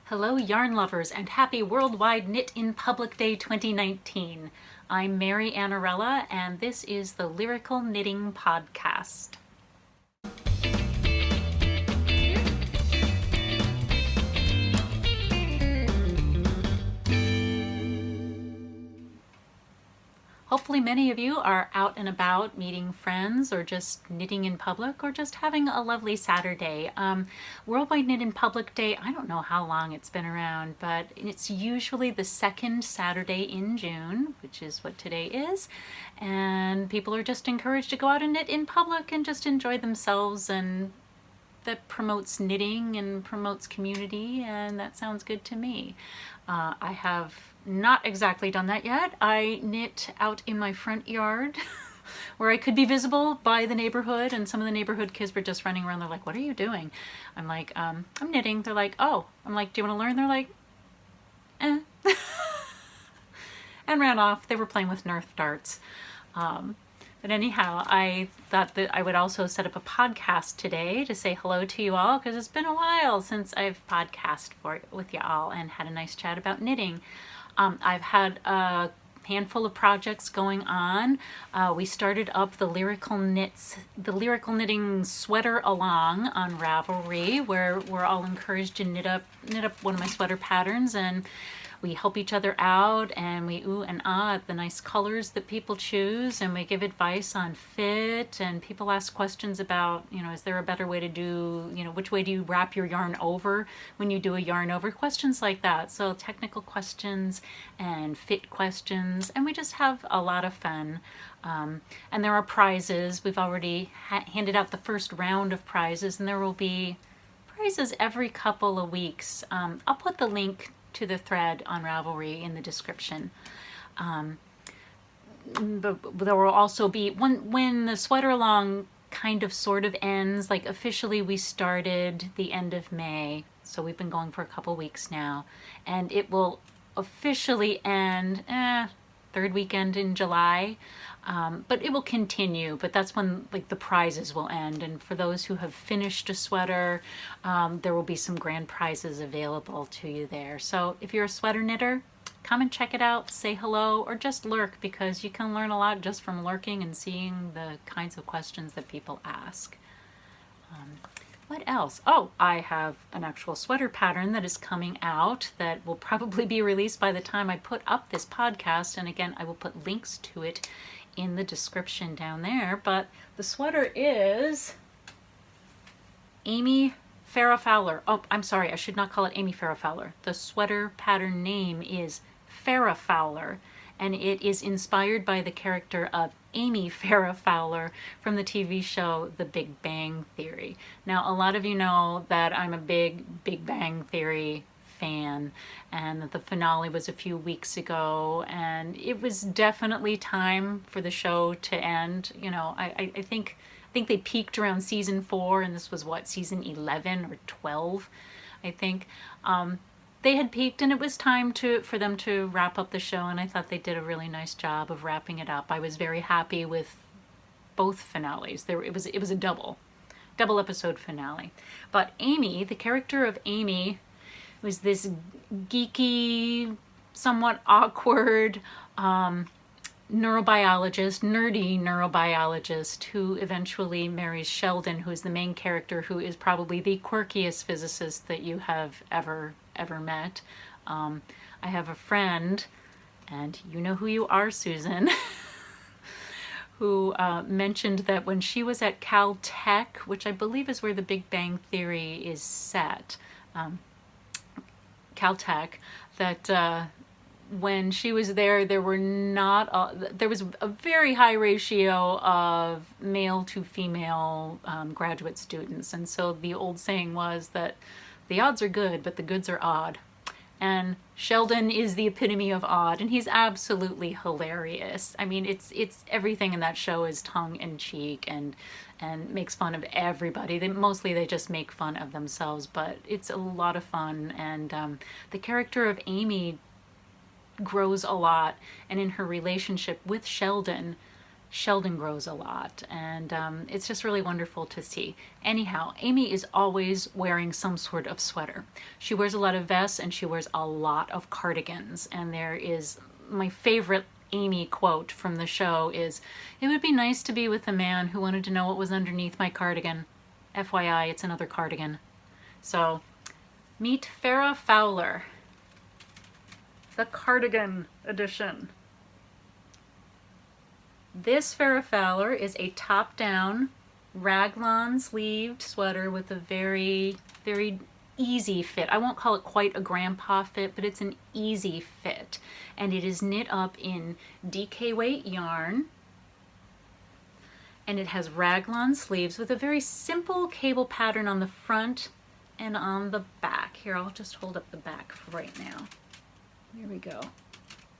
Hello yarn lovers and happy Worldwide Knit in Public Day 2019. I'm Mary Annarella and this is the Lyrical Knitting Podcast. Hopefully many of you are out and about meeting friends or just knitting in public or just having a lovely Saturday. Worldwide Knit in Public Day, I don't know how long it's been around, but it's usually the second Saturday in June, which is what today is. And people are just encouraged to go out and knit in public and just enjoy themselves, and that promotes knitting and promotes community, and that sounds good to me. I have not exactly done that yet. I knit out in my front yard where I could be visible by the neighborhood, and some of the neighborhood kids were just running around. They're like, "What are you doing?" I'm like, I'm knitting." They're like, "Oh." I'm like, "Do you want to learn?" They're like, "Eh." And ran off. They were playing with Nerf darts. But anyhow, I thought that I would also set up a podcast today to say hello to you all, because it's been a while since I've podcasted with you all and had a nice chat about knitting. I've had a handful of projects going on. We started up the Lyrical Knitting Sweater Along on Ravelry, where we're all encouraged to knit up one of my sweater patterns, and we help each other out, and we ooh and ah at the nice colors that people choose, and we give advice on fit, and people ask questions about, is there a better way to do, which way do you wrap your yarn over when you do a yarn over, questions like that. So technical questions and fit questions, and we just have a lot of fun. And there are prizes. We've already handed out the first round of prizes, and there will be prizes every couple of weeks. I'll put the link to the thread on Ravelry in the description. But there will also be, when the Sweater Along kind of sort of ends, like officially we started the end of May, so we've been going for a couple weeks now, and it will officially end third weekend in July. But it will continue, but that's when the prizes will end. And for those who have finished a sweater, there will be some grand prizes available to you there. So if you're a sweater knitter, come and check it out, say hello, or just lurk, because you can learn a lot just from lurking and seeing the kinds of questions that people ask. What else? Oh, I have an actual sweater pattern that is coming out that will probably be released by the time I put up this podcast. And again, I will put links to it in the description down there. But the sweater is Farrah Fowler. Oh, I'm sorry, I should not call it Farrah Fowler. The sweater pattern name is Farrah Fowler, and it is inspired by the character of Farrah Fowler from the TV show The Big Bang Theory. Now, a lot of you know that I'm a big Big Bang Theory fan, and that the finale was a few weeks ago, and it was definitely time for the show to end. I think they peaked around season 4, and this was season 11 or 12, I think. They had peaked, and it was time for them to wrap up the show, and I thought they did a really nice job of wrapping it up. I was very happy with both finales. It was a double episode finale. But Amy, the character of Amy, was this geeky, somewhat awkward nerdy neurobiologist who eventually marries Sheldon, who is the main character, who is probably the quirkiest physicist that you have ever met. I have a friend, and you know who you are, Susan, who mentioned that when she was at Cowl, which I believe is where the Big Bang Theory is set, Caltech, that when she was there, there was a very high ratio of male to female graduate students, and so the old saying was that the odds are good, but the goods are odd. And Sheldon is the epitome of odd, and he's absolutely hilarious. I mean, it's everything in that show is tongue in cheek and makes fun of everybody. They just make fun of themselves, but it's a lot of fun. And the character of Amy grows a lot, and in her relationship with Sheldon, Sheldon grows a lot, and it's just really wonderful to see. Anyhow, Amy is always wearing some sort of sweater. She wears a lot of vests and she wears a lot of cardigans, and there is my favorite Amy quote from the show is, "It would be nice to be with a man who wanted to know what was underneath my cardigan. FYI, it's another cardigan." So meet Farrah Fowler, the cardigan edition. This Farrah Fowler is a top-down raglan sleeved sweater with a very, very easy fit. I won't call it quite a grandpa fit, but it's an easy fit. And it is knit up in DK weight yarn. And it has raglan sleeves with a very simple cable pattern on the front and on the back. Here, I'll just hold up the back for right now. Here we go.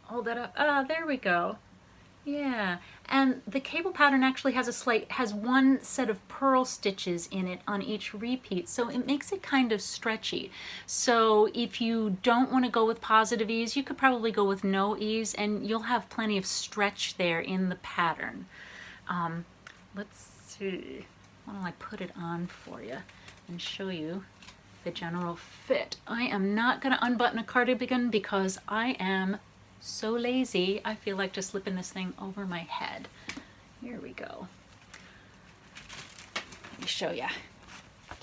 Hold that up. Ah, there we go. Yeah, and the cable pattern actually has one set of purl stitches in it on each repeat, so it makes it kind of stretchy. So if you don't want to go with positive ease, you could probably go with no ease, and you'll have plenty of stretch there in the pattern. Let's see, why don't I put it on for you and show you the general fit. I am not going to unbutton a cardigan because I am so lazy. I feel like just slipping this thing over my head. Here we go. Let me show you.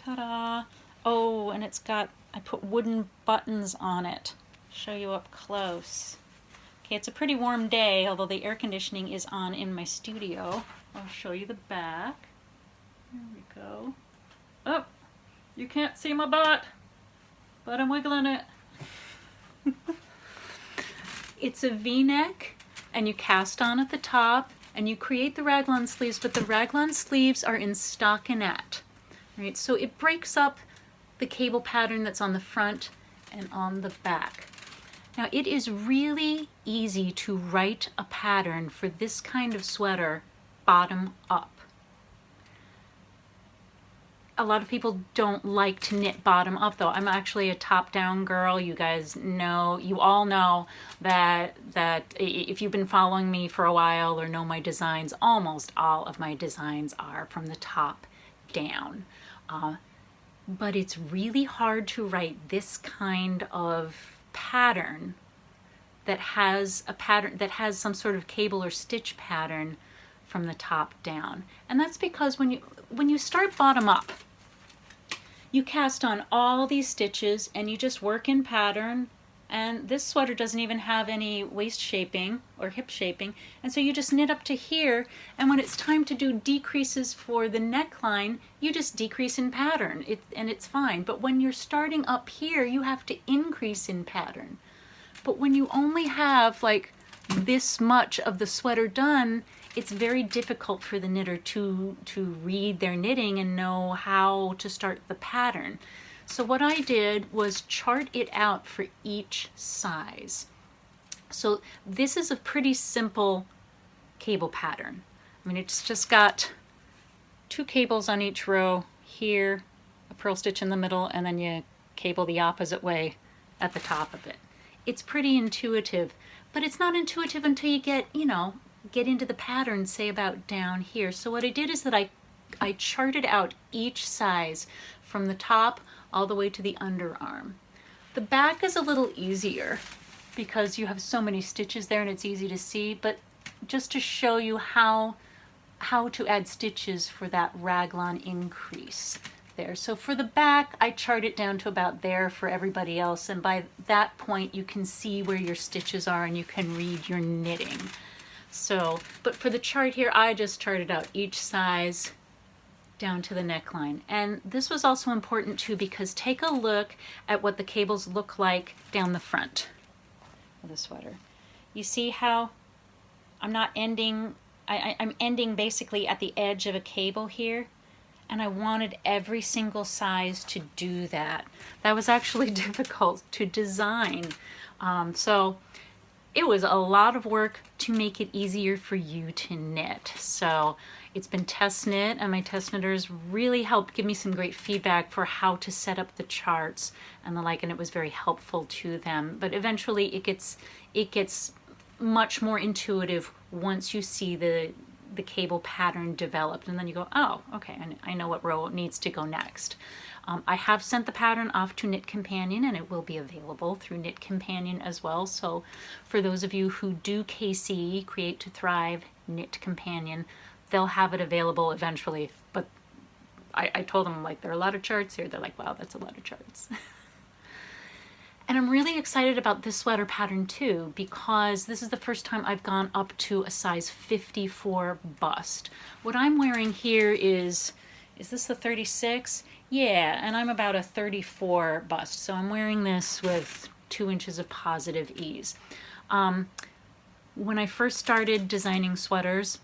Ta-da! Oh, and I put wooden buttons on it. Show you up close. Okay, it's a pretty warm day, although the air conditioning is on in my studio. I'll show you the back. Here we go. Oh, you can't see my butt, but I'm wiggling it. It's a V-neck, and you cast on at the top, and you create the raglan sleeves, but the raglan sleeves are in stockinette, right? So it breaks up the cable pattern that's on the front and on the back. Now, it is really easy to write a pattern for this kind of sweater bottom up. A lot of people don't like to knit bottom up, though. I'm actually a top-down girl. You guys know, you all know that if you've been following me for a while or know my designs, almost all of my designs are from the top down. But it's really hard to write this kind of pattern that has some sort of cable or stitch pattern from the top down. And that's because when you start bottom up, you cast on all these stitches and you just work in pattern, and this sweater doesn't even have any waist shaping or hip shaping, and so you just knit up to here, and when it's time to do decreases for the neckline, you just decrease in pattern, and it's fine. But when you're starting up here, you have to increase in pattern. But when you only have like this much of the sweater done, it's very difficult for the knitter to read their knitting and know how to start the pattern. So what I did was chart it out for each size. So this is a pretty simple cable pattern. I mean, it's just got 2 cables on each row here, a purl stitch in the middle, and then you cable the opposite way at the top of it. It's pretty intuitive, but it's not intuitive until you get into the pattern, say about down here. So what I did is that I charted out each size from the top all the way to the underarm. The back is a little easier because you have so many stitches there and it's easy to see, but just to show you how to add stitches for that raglan increase there. So for the back, I chart it down to about there for everybody else, and by that point you can see where your stitches are and you can read your knitting. So, but for the chart here, I just charted out each size down to the neckline. And this was also important too, because take a look at what the cables look like down the front of the sweater. You see how I'm ending basically at the edge of a cable here, and I wanted every single size to do that. That was actually difficult to design. So it was a lot of work to make it easier for you to knit. So it's been test knit, and my test knitters really helped give me some great feedback for how to set up the charts and the like, and it was very helpful to them. But eventually it gets much more intuitive once you see the the cable pattern developed, and then you go, oh, okay, I know what row needs to go next. I have sent the pattern off to Knit Companion, and it will be available through Knit Companion as well. So for those of you who do KC, Create to Thrive, Knit Companion, they'll have it available eventually. But I told them, like, there are a lot of charts here. They're like, wow, that's a lot of charts. And I'm really excited about this sweater pattern too, because this is the first time I've gone up to a size 54 bust. What I'm wearing here is this the 36? Yeah, and I'm about a 34 bust. So I'm wearing this with 2 inches of positive ease. When I first started designing sweaters,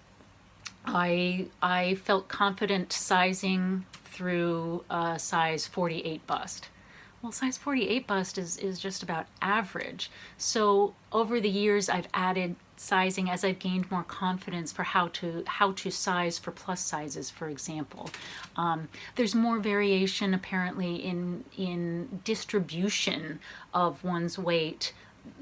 I felt confident sizing through a size 48 bust. Well, size 48 bust is just about average. So over the years, I've added sizing as I've gained more confidence for how to size for plus sizes, for example. There's more variation apparently in distribution of one's weight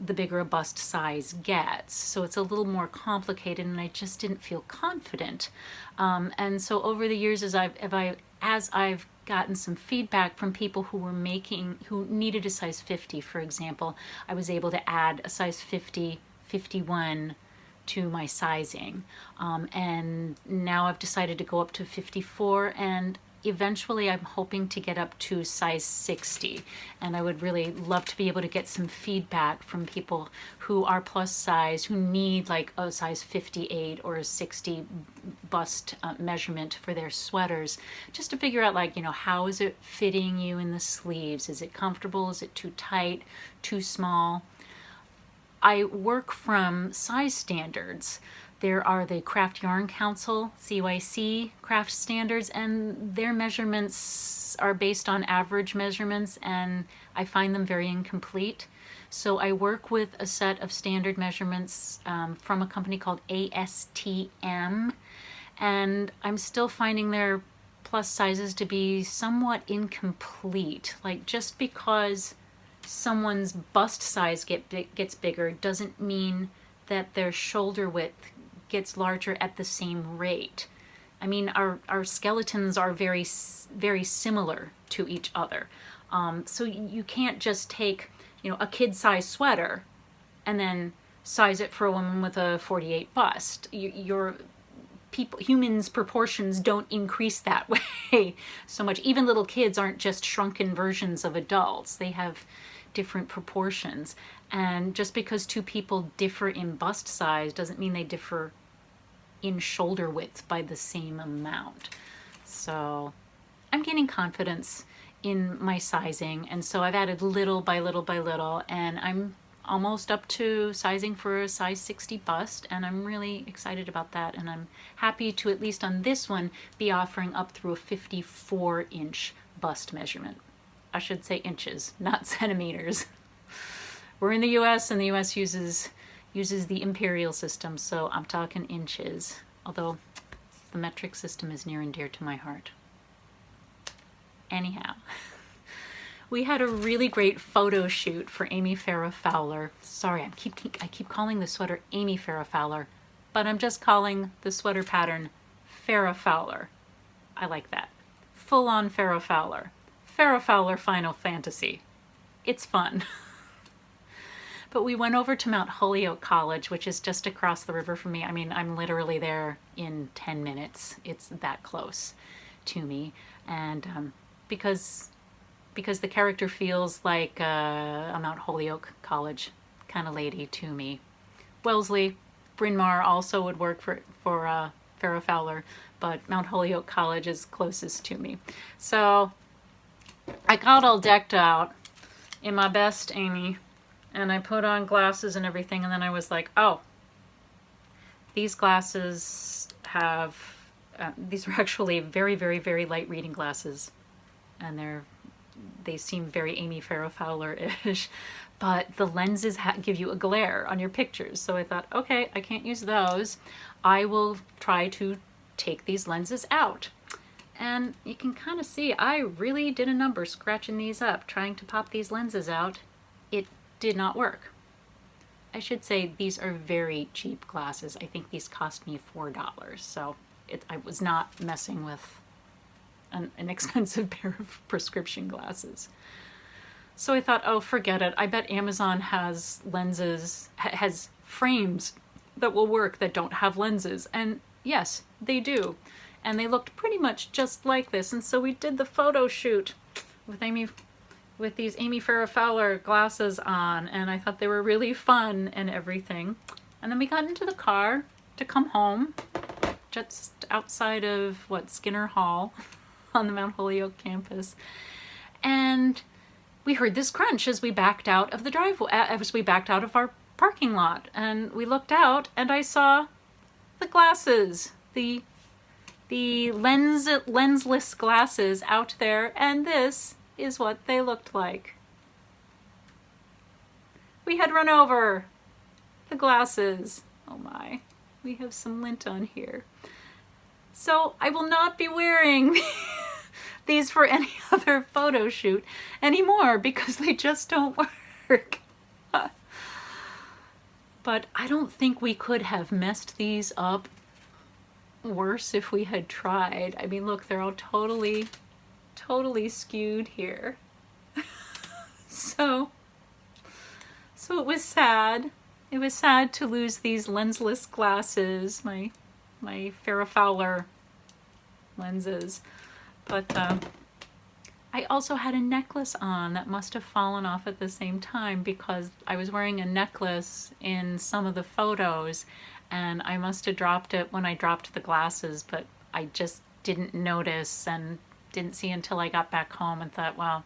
the bigger a bust size gets. So it's a little more complicated, and I just didn't feel confident. And so over the years, as I've gotten some feedback from people who needed a size 50, for example, I was able to add a size 50, 51 to my sizing. And now I've decided to go up to 54, and eventually I'm hoping to get up to size 60. And I would really love to be able to get some feedback from people who are plus size, who need like a size 58 or a 60 bust measurement for their sweaters, just to figure out, like, how is it fitting you in the sleeves? Is it comfortable? Is it too tight, too small? I work from size standards. There are the Craft Yarn Council, CYC craft standards, and their measurements are based on average measurements, and I find them very incomplete. So I work with a set of standard measurements from a company called ASTM, and I'm still finding their plus sizes to be somewhat incomplete. Like, just because someone's bust size gets bigger doesn't mean that their shoulder width gets larger at the same rate. I mean, our skeletons are very, very similar to each other. So you can't just take, a kid-size sweater and then size it for a woman with a 48 bust. Humans' proportions don't increase that way so much. Even little kids aren't just shrunken versions of adults. They have different proportions. And just because two people differ in bust size doesn't mean they differ in shoulder width by the same amount. So I'm gaining confidence in my sizing, and so I've added little by little by little, and I'm almost up to sizing for a size 60 bust, and I'm really excited about that, and I'm happy to, at least on this one, be offering up through a 54-inch bust measurement. I should say inches, not centimeters. We're in the US, and the US uses the imperial system, so I'm talking inches, although the metric system is near and dear to my heart. Anyhow, we had a really great photo shoot for Farrah Fowler. Sorry, I keep calling the sweater Farrah Fowler, but I'm just calling the sweater pattern Farrah Fowler. I like that. Full-on Farrah Fowler. Farrah Fowler Final Fantasy. It's fun. But we went over to Mount Holyoke College, which is just across the river from me. I mean, I'm literally there in 10 minutes. It's that close to me. And because the character feels like a Mount Holyoke College kind of lady to me. Wellesley, Bryn Mawr also would work for Farrah Fowler, but Mount Holyoke College is closest to me. So I got all decked out in my best Amy, and I put on glasses and everything, and then I was like, oh, these glasses have, these are actually very, very, very light reading glasses, and they seem very Farrah Fowler-ish, but the lenses give you a glare on your pictures. So I thought, okay, I can't use those. I will try to take these lenses out. And you can kind of see, I really did a number scratching these up, trying to pop these lenses out. It did not work. I should say these are very cheap glasses. I think these cost me $4. So I was not messing with an expensive pair of prescription glasses. So I thought, oh, forget it. I bet Amazon has lenses, has frames that will work that don't have lenses. And yes, they do. And they looked pretty much just like this. And so we did the photo shoot with these Amy Farrah Fowler glasses on, and I thought they were really fun and everything. And then we got into the car to come home, just outside of, Skinner Hall on the Mount Holyoke campus. And we heard this crunch as we backed out of the driveway, as we backed out of our parking lot. And we looked out, and I saw the glasses, the lensless glasses out there, and this is what they looked like. We had run over the glasses. Oh my, we have some lint on here. So I will not be wearing these for any other photo shoot anymore because they just don't work. But I don't think we could have messed these up worse if we had tried. I mean, look, they're all totally skewed here. So it was sad. It was sad to lose these lensless glasses, my Farrah Fowler lenses. But I also had a necklace on that must have fallen off at the same time because I was wearing a necklace in some of the photos, and I must have dropped it when I dropped the glasses, but I just didn't notice and didn't see until I got back home and thought, well,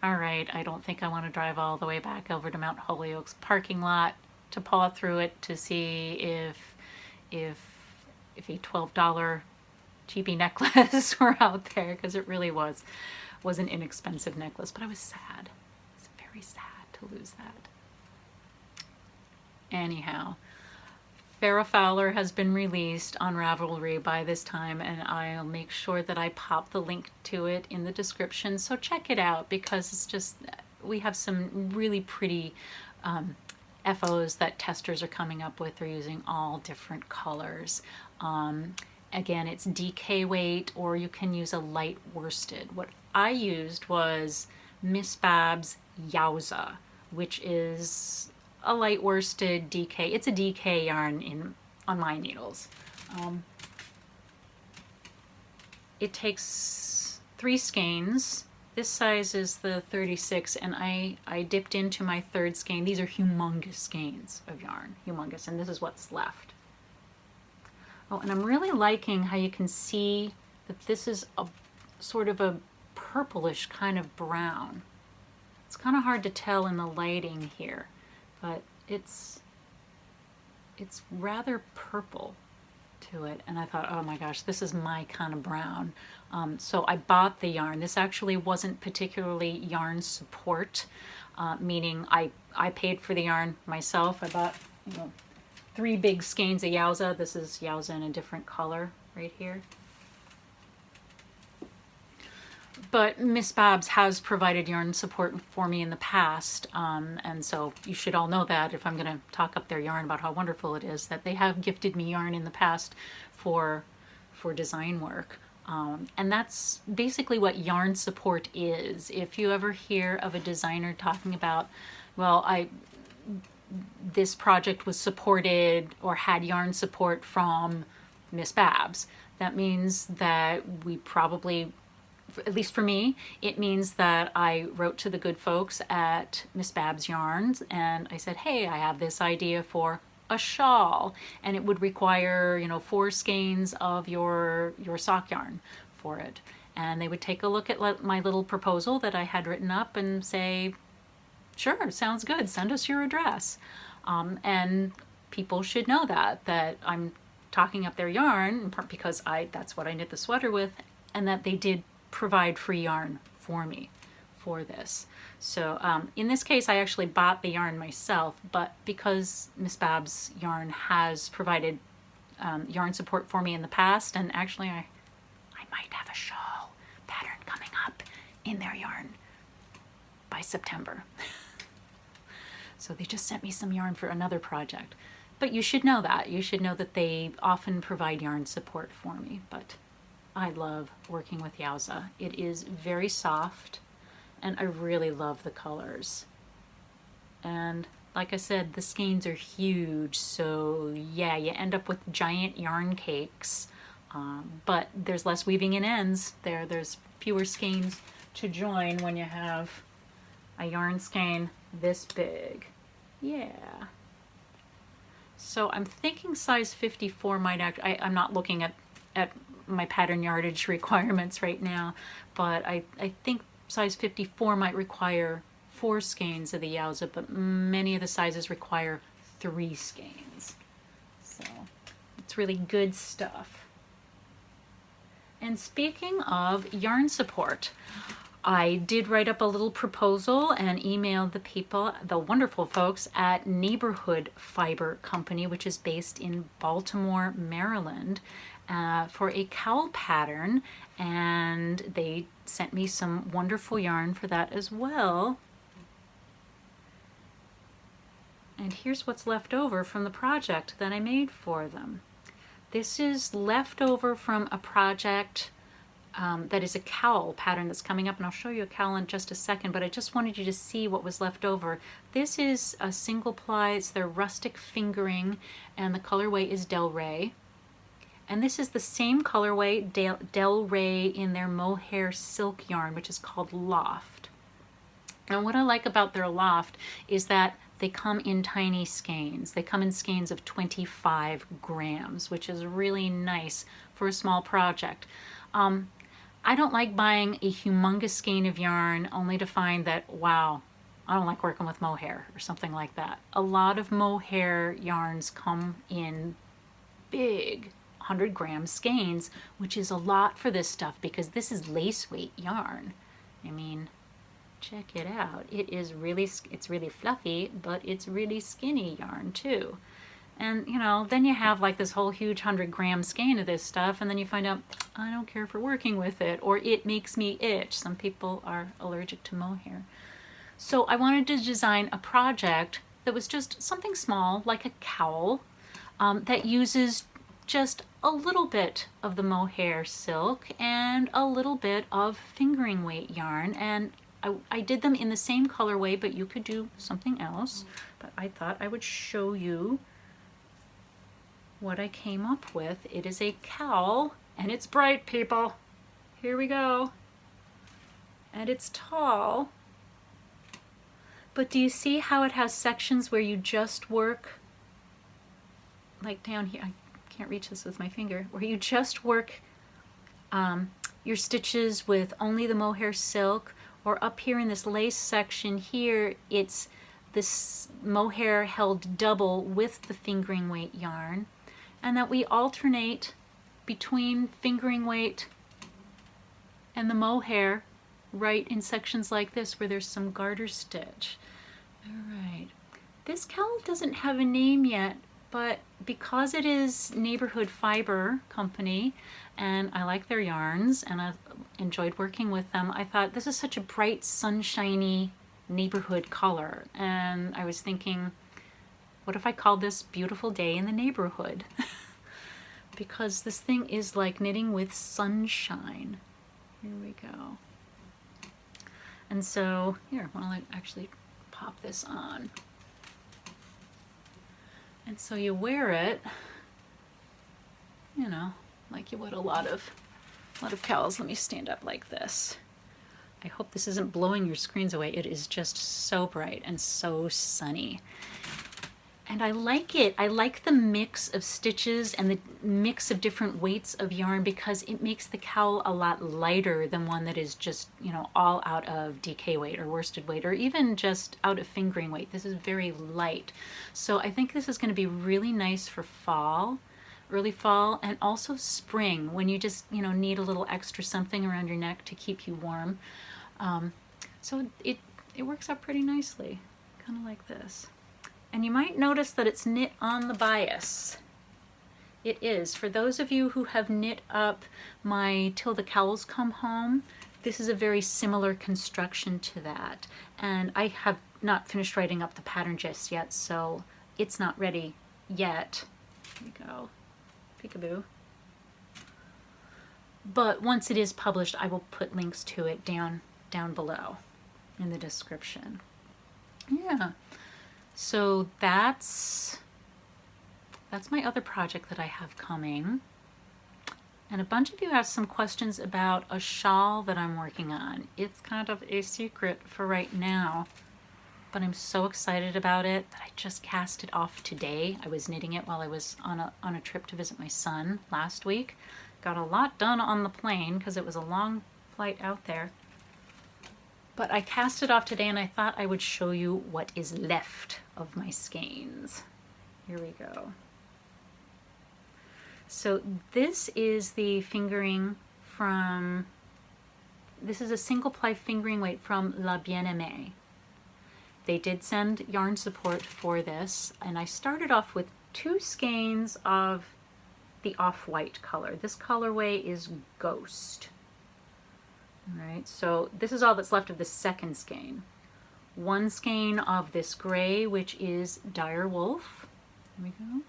all right, I don't think I want to drive all the way back over to Mount Holyoke's parking lot to paw through it to see if a $12 cheapy necklace were out there, because it really was an inexpensive necklace. But I was sad. I was very sad to lose that. Anyhow, Farrah Fowler has been released on Ravelry by this time, and I'll make sure that I pop the link to it in the description, so check it out, because it's just, we have some really pretty FOs that testers are coming up with. They're using all different colors. Again, it's DK weight, or you can use a light worsted. What I used was Miss Bab's Yowza, which is a light worsted DK. It's a DK yarn on my needles. It takes 3 skeins. This size is the 36, and I dipped into my 3rd skein. These are humongous skeins of yarn, humongous, and this is what's left. Oh, and I'm really liking how you can see that this is a sort of a purplish kind of brown. It's kind of hard to tell in the lighting here, but it's rather purple to it. And I thought, oh my gosh, this is my kind of brown. So I bought the yarn. This actually wasn't particularly yarn support, meaning I paid for the yarn myself. I bought 3 big skeins of Yowza. This is Yowza in a different color right here. But Miss Babs has provided yarn support for me in the past, and so you should all know that if I'm going to talk up their yarn about how wonderful it is, that they have gifted me yarn in the past for design work. And that's basically what yarn support is. If you ever hear of a designer talking about, well, this project was supported or had yarn support from Miss Babs, that means that we probably, at least for me, it means that I wrote to the good folks at Miss Babs Yarns and I said, hey, I have this idea for a shawl, and it would require 4 skeins of your sock yarn for it. And they would take a look at my little proposal that I had written up and say, sure, sounds good, send us your address. And people should know that I'm talking up their yarn, in part because that's what I knit the sweater with, and that they did provide free yarn for me for this. So in this case, I actually bought the yarn myself, but because Miss Babs Yarn has provided yarn support for me in the past, and actually I might have a shawl pattern coming up in their yarn by September. So they just sent me some yarn for another project. But you should know that. You should know that they often provide yarn support for me. But I love working with Yowza. It is very soft, and I really love the colors. And like I said, the skeins are huge, so yeah, you end up with giant yarn cakes. But there's less weaving in ends. There's fewer skeins to join when you have a yarn skein this big. Yeah. So I'm thinking size 54 might I'm not looking at my pattern yardage requirements right now, but I think size 54 might require 4 skeins of the Yowza, but many of the sizes require 3 skeins. So it's really good stuff. And speaking of yarn support, I did write up a little proposal and emailed the people, the wonderful folks at Neighborhood Fiber Company, which is based in Baltimore, Maryland, for a cowl pattern, and they sent me some wonderful yarn for that as well. And here's what's left over from the project that I made for them. This is left over from a project that is a cowl pattern that's coming up, and I'll show you a cowl in just a second, but I just wanted you to see what was left over. This is a single ply, it's their rustic fingering, and the colorway is Del Rey. And this is the same colorway, Del Rey, in their mohair silk yarn, which is called Loft. And what I like about their Loft is that they come in tiny skeins. They come in skeins of 25 grams, which is really nice for a small project. I don't like buying a humongous skein of yarn only to find that, wow, I don't like working with mohair or something like that. A lot of mohair yarns come in big 100-gram skeins, which is a lot for this stuff because this is lace weight yarn. I mean, check it out. It's really fluffy, but it's really skinny yarn too. And you know, then you have like this whole huge 100-gram skein of this stuff, and then you find out, I don't care for working with it, or it makes me itch. Some people are allergic to mohair. So I wanted to design a project that was just something small, like a cowl, that uses just a little bit of the mohair silk and a little bit of fingering weight yarn. And I did them in the same colorway, but you could do something else. But I thought I would show you what I came up with. It is a cowl, and it's bright, people. Here we go. And it's tall. But do you see how it has sections where you just work, like down here, I can't reach this with my finger, where you just work your stitches with only the mohair silk, or up here in this lace section here, it's this mohair held double with the fingering weight yarn, and that we alternate between fingering weight and the mohair right in sections like this where there's some garter stitch. All right, this cowl doesn't have a name yet, but because it is Neighborhood Fiber Company and I like their yarns and I've enjoyed working with them, I thought this is such a bright, sunshiny neighborhood color. And I was thinking, what if I called this Beautiful Day in the Neighborhood? Because this thing is like knitting with sunshine. Here we go. And so, here, I'll actually pop this on. And so you wear it, you know, like you would a lot of cowls. Let me stand up like this. I hope this isn't blowing your screens away. It is just so bright and so sunny. And I like it. I like the mix of stitches and the mix of different weights of yarn because it makes the cowl a lot lighter than one that is just, you know, all out of DK weight or worsted weight or even just out of fingering weight. This is very light. So I think this is going to be really nice for fall, early fall, and also spring when you just, you know, need a little extra something around your neck to keep you warm. So it works out pretty nicely, kind of like this. And you might notice that it's knit on the bias. It is. For those of you who have knit up my Till the Cowls Come Home this is a very similar construction to that. And I have not finished writing up the pattern just yet, so it's not ready yet. Here we go. Peekaboo. But once it is published, I will put links to it down below in the description. Yeah. So that's my other project that I have coming. And a bunch of you have some questions about a shawl that I'm working on. It's kind of a secret for right now, but I'm so excited about it that I just cast it off today. I was knitting it while I was on a trip to visit my son last week. Got a lot done on the plane because it was a long flight out there. But I cast it off today and I thought I would show you what is left of my skeins. Here we go. So this is the fingering from, this is a single ply fingering weight from La Bien-Aimée. They did send yarn support for this, and I started off with 2 skeins of the off-white color. This colorway is Ghost. All right, so this is all that's left of the second skein. 1 skein of this gray, which is Dire Wolf. Here we go.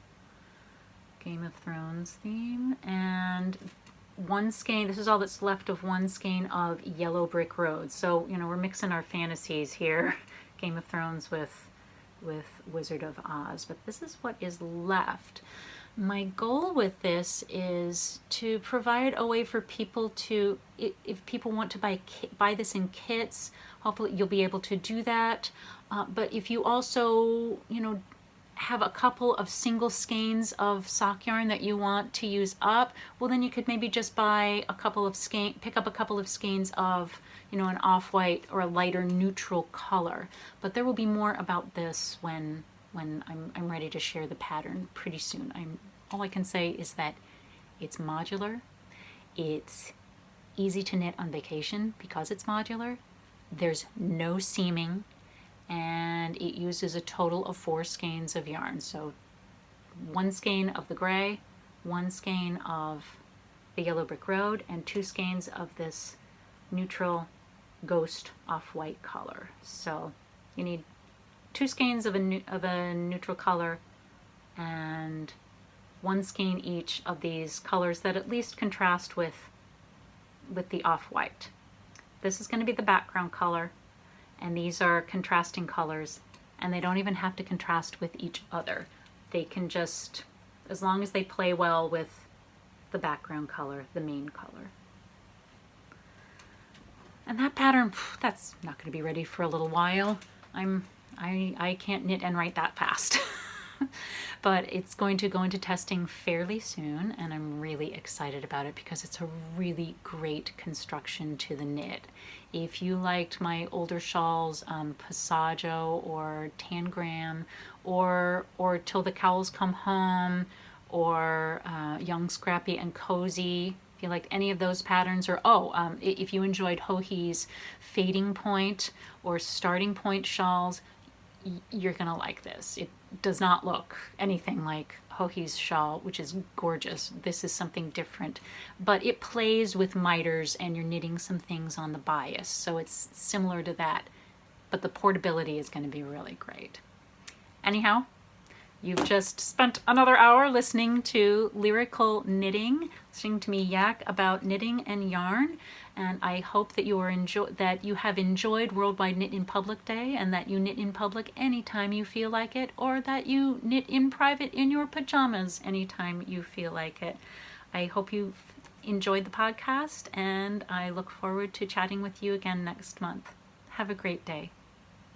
Game of Thrones theme. And 1 skein, this is all that's left of 1 skein of Yellow Brick Road. So, you know, we're mixing our fantasies here. Game of Thrones with Wizard of Oz. But this is what is left. My goal with this is to provide a way for people to, if people want to buy this in kits, hopefully you'll be able to do that. But if you also, you know, have a couple of single skeins of sock yarn that you want to use up, well then you could maybe just buy a couple of pick up a couple of skeins of, you know, an off-white or a lighter neutral color. But there will be more about this when I'm ready to share the pattern pretty soon. All I can say is that it's modular, it's easy to knit on vacation because it's modular, there's no seaming, and it uses a total of 4 skeins of yarn. So 1 skein of the gray, 1 skein of the Yellow Brick Road, and 2 skeins of this neutral Ghost off-white color. So you need 2 skeins of a neutral color and 1 skein each of these colors that at least contrast with the off-white. This is going to be the background color, and these are contrasting colors, and they don't even have to contrast with each other. They can just, as long as they play well with the background color, the main color. And that pattern, that's not going to be ready for a little while. I can't knit and write that fast. But it's going to go into testing fairly soon, and I'm really excited about it because it's a really great construction to the knit. If you liked my older shawls, Passaggio or Tangram, or Till the Cowls Come Home, or Young, Scrappy, and Cozy, if you liked any of those patterns, or if you enjoyed Hohi's Fading Point or Starting Point shawls, you're gonna like this. It does not look anything like Hohi's shawl, which is gorgeous. This is something different, but it plays with miters and you're knitting some things on the bias, so it's similar to that, but the portability is going to be really great. Anyhow, you've just spent another hour listening to Lyrical Knitting, listening to me yak about knitting and yarn, and I hope that you have enjoyed Worldwide Knit in Public Day, and that you knit in public anytime you feel like it, or that you knit in private in your pajamas anytime you feel like it. I hope you've enjoyed the podcast, and I look forward to chatting with you again next month. Have a great day.